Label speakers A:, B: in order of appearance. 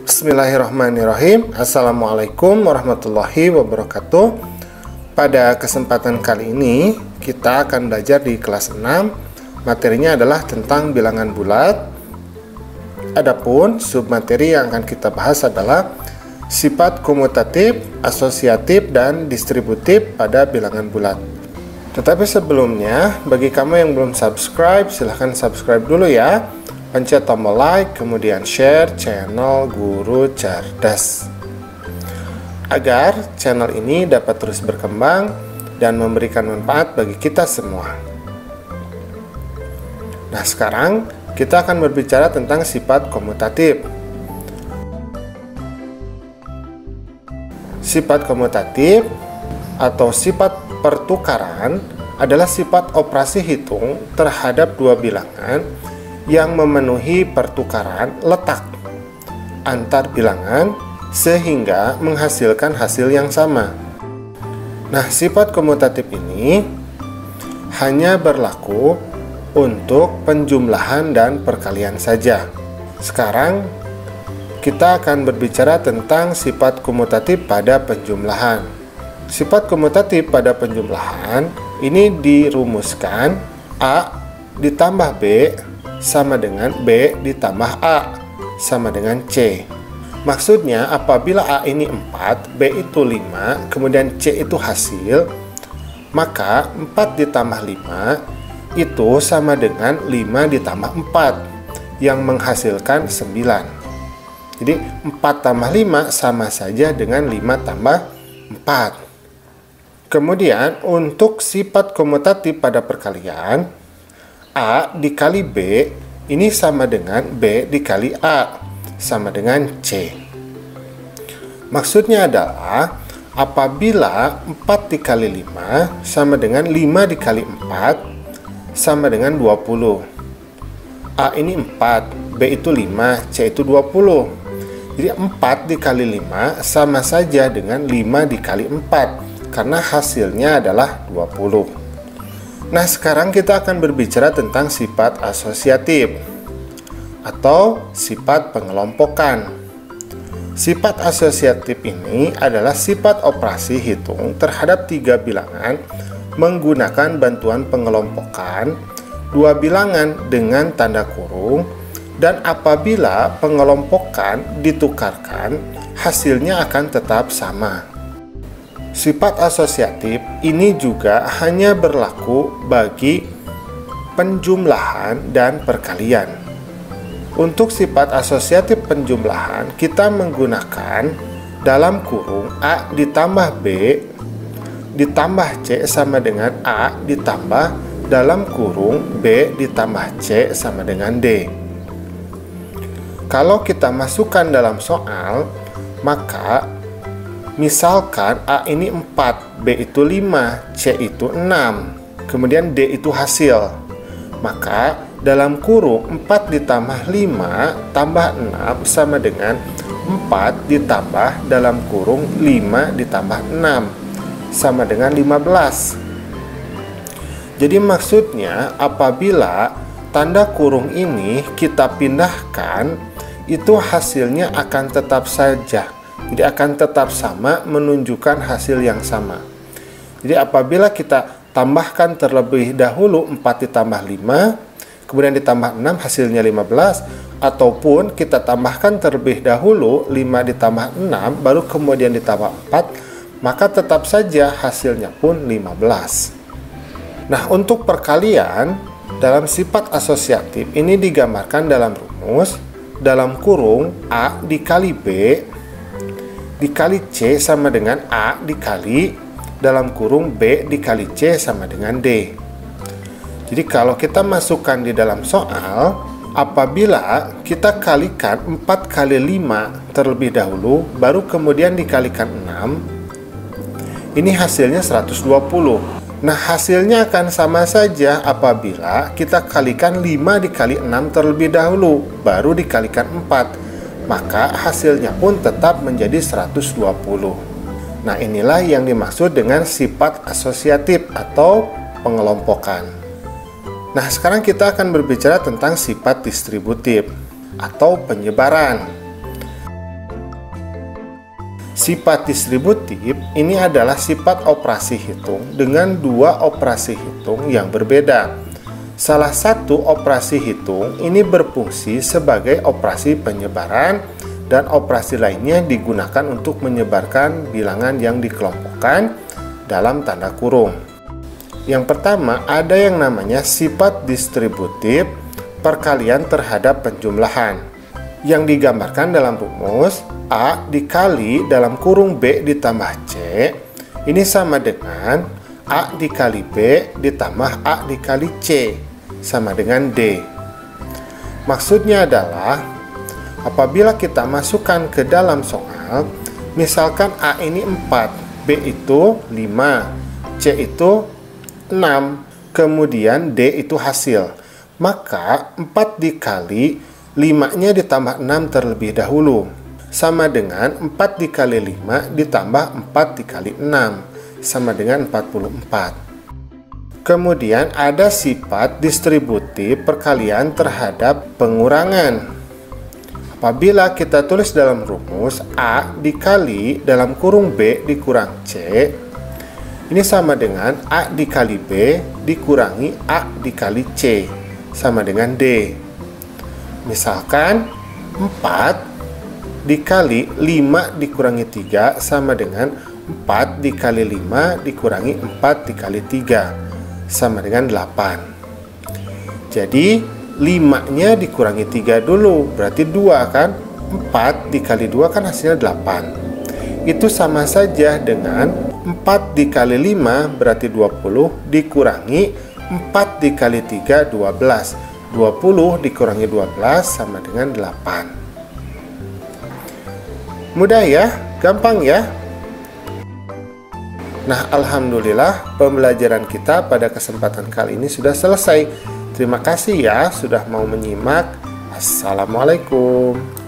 A: Bismillahirrahmanirrahim. Assalamualaikum warahmatullahi wabarakatuh. Pada kesempatan kali ini kita akan belajar di kelas 6. Materinya adalah tentang bilangan bulat. Adapun submateri yang akan kita bahas adalah sifat komutatif, asosiatif, dan distributif pada bilangan bulat. Tetapi sebelumnya, bagi kamu yang belum subscribe, silahkan subscribe dulu ya. Pencet tombol like, kemudian share channel Guru Cerdas agar channel ini dapat terus berkembang dan memberikan manfaat bagi kita semua. Nah, sekarang kita akan berbicara tentang sifat komutatif. Sifat komutatif atau sifat pertukaran adalah sifat operasi hitung terhadap dua bilangan yang memenuhi pertukaran letak antar bilangan sehingga menghasilkan hasil yang sama. Nah, sifat komutatif ini hanya berlaku untuk penjumlahan dan perkalian saja. Sekarang kita akan berbicara tentang sifat komutatif pada penjumlahan. Sifat komutatif pada penjumlahan ini dirumuskan A ditambah B sama dengan B ditambah A sama dengan C. Maksudnya apabila A ini 4, B itu 5, kemudian C itu hasil, maka 4 ditambah 5 itu sama dengan 5 ditambah 4 yang menghasilkan 9. Jadi 4 tambah 5 sama saja dengan 5 tambah 4. Kemudian untuk sifat komutatif pada perkalian, A dikali B ini sama dengan B dikali A sama dengan C. Maksudnya adalah apabila 4 dikali 5 sama dengan 5 dikali 4 sama dengan 20. A ini 4, B itu 5, C itu 20. Jadi 4 dikali 5 sama saja dengan 5 dikali 4 karena hasilnya adalah 20. Nah, sekarang kita akan berbicara tentang sifat asosiatif atau sifat pengelompokan. Sifat asosiatif ini adalah sifat operasi hitung terhadap tiga bilangan menggunakan bantuan pengelompokan dua bilangan dengan tanda kurung, dan apabila pengelompokan ditukarkan, hasilnya akan tetap sama. Sifat asosiatif ini juga hanya berlaku bagi penjumlahan dan perkalian. Untuk sifat asosiatif penjumlahan, kita menggunakan dalam kurung A ditambah B ditambah C sama dengan A ditambah dalam kurung B ditambah C sama dengan D. Kalau kita masukkan dalam soal, maka misalkan A ini 4, B itu 5, C itu 6, kemudian D itu hasil. Maka dalam kurung 4 ditambah 5 tambah 6 sama dengan 4 ditambah dalam kurung 5 ditambah 6 sama dengan 15. Jadi maksudnya apabila tanda kurung ini kita pindahkan, itu hasilnya akan tetap saja. Jadi akan tetap sama, menunjukkan hasil yang sama. Jadi apabila kita tambahkan terlebih dahulu 4 ditambah 5, kemudian ditambah 6 hasilnya 15, ataupun kita tambahkan terlebih dahulu 5 ditambah 6 baru kemudian ditambah 4, maka tetap saja hasilnya pun 15. Nah, untuk perkalian dalam sifat asosiatif ini digambarkan dalam rumus dalam kurung A dikali B dikali C sama dengan A dikali dalam kurung B dikali C sama dengan D. Jadi kalau kita masukkan di dalam soal, apabila kita kalikan 4 kali 5 terlebih dahulu, baru kemudian dikalikan 6, ini hasilnya 120. Nah, hasilnya akan sama saja apabila kita kalikan 5 dikali 6 terlebih dahulu, baru dikalikan 4. Maka hasilnya pun tetap menjadi 120. Nah, inilah yang dimaksud dengan sifat asosiatif atau pengelompokan. Nah, sekarang kita akan berbicara tentang sifat distributif atau penyebaran. Sifat distributif ini adalah sifat operasi hitung dengan dua operasi hitung yang berbeda. Salah satu operasi hitung ini berfungsi sebagai operasi penyebaran dan operasi lainnya digunakan untuk menyebarkan bilangan yang dikelompokkan dalam tanda kurung. Yang pertama ada yang namanya sifat distributif perkalian terhadap penjumlahan yang digambarkan dalam rumus A dikali dalam kurung B ditambah C ini sama dengan A dikali B ditambah A dikali C sama dengan D. Maksudnya adalah apabila kita masukkan ke dalam soal, misalkan A ini 4, B itu 5, C itu 6, kemudian D itu hasil. Maka 4 dikali 5-nya ditambah 6 terlebih dahulu sama dengan 4 dikali 5 ditambah 4 dikali 6 sama dengan 44. Kemudian ada sifat distributif perkalian terhadap pengurangan. Apabila kita tulis dalam rumus A dikali dalam kurung B dikurang C ini sama dengan A dikali B dikurangi A dikali C sama dengan D. Misalkan 4 dikali 5 dikurangi 3 sama dengan 4 dikali 5 dikurangi 4 dikali 3 sama dengan 8. Jadi 5-nya dikurangi 3 dulu, berarti 2 kan? 4 dikali 2 kan hasilnya 8. Itu sama saja dengan 4 dikali 5 berarti 20 dikurangi 4 dikali 3 12. 20 dikurangi 12 sama dengan 8. Mudah ya? Gampang ya? Nah, alhamdulillah pembelajaran kita pada kesempatan kali ini sudah selesai. Terima kasih ya sudah mau menyimak. Assalamualaikum.